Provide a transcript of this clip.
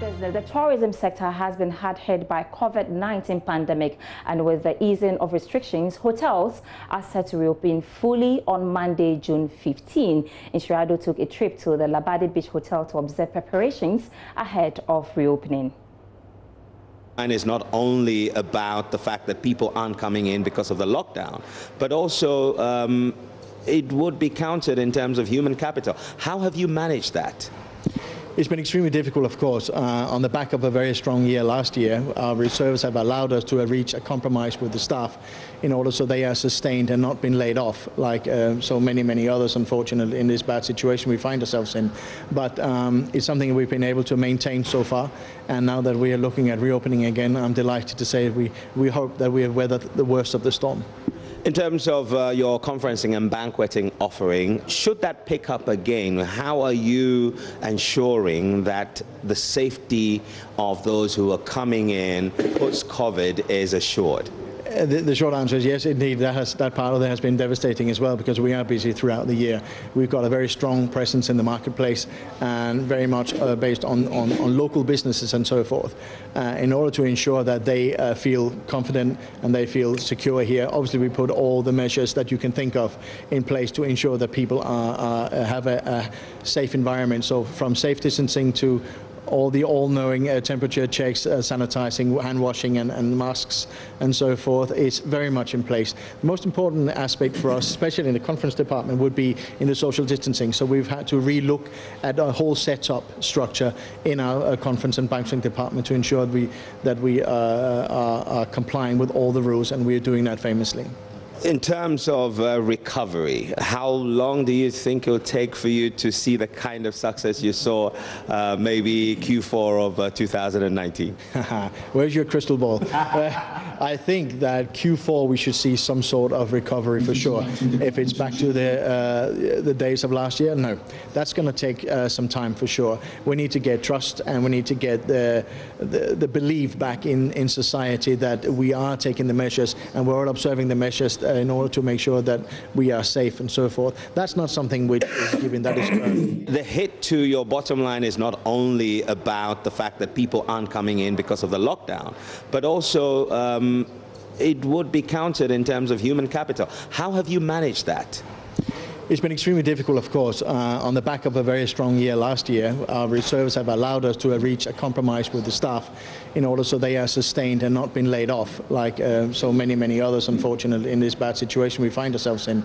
business. The tourism sector has been hard hit by COVID-19 pandemic, and with the easing of restrictions, hotels are set to reopen fully on Monday, June 15. Inshirado took a trip to the Labadi Beach Hotel to observe preparations ahead of reopening. And it's not only about the fact that people aren't coming in because of the lockdown, but also it would be counted in terms of human capital. How have you managed that? It's been extremely difficult, of course. On the back of a very strong year last year, our reserves have allowed us to reach a compromise with the staff in order so they are sustained and not been laid off like so many others, unfortunately, in this bad situation we find ourselves in. But it's something we've been able to maintain so far, and now that we are looking at reopening again, I'm delighted to say we hope that we have weathered the worst of the storm. In terms of your conferencing and banqueting offering, should that pick up again, how are you ensuring that the safety of those who are coming in post-COVID is assured? The short answer is yes, indeed. That part of it has been devastating as well, because we are busy throughout the year. We've got a very strong presence in the marketplace and very much based on local businesses and so forth. In order to ensure that they feel confident and they feel secure here, obviously we put all the measures that you can think of in place to ensure that people have a safe environment. So from safe distancing to all the all-knowing temperature checks, sanitizing, hand washing and masks and so forth is very much in place. The most important aspect for us, especially in the conference department, would be in the social distancing. So we've had to relook at a whole setup structure in our conference and banqueting department to ensure that we are complying with all the rules, and we are doing that famously. In terms of recovery, how long do you think it will take for you to see the kind of success you saw maybe Q4 of 2019? Where's your crystal ball? I think that Q4 we should see some sort of recovery for sure. If it's back to the days of last year, no. That's going to take some time for sure. We need to get trust, and we need to get the belief back in society that we are taking the measures and we're all observing the measures in order to make sure that we are safe and so forth. That's not something which is given, that is The hit to your bottom line is not only about the fact that people aren't coming in because of the lockdown, but also it would be counted in terms of human capital. How have you managed that? It's been extremely difficult, of course. On the back of a very strong year last year, our reserves have allowed us to reach a compromise with the staff in order so they are sustained and not been laid off like so many others, unfortunately, in this bad situation we find ourselves in.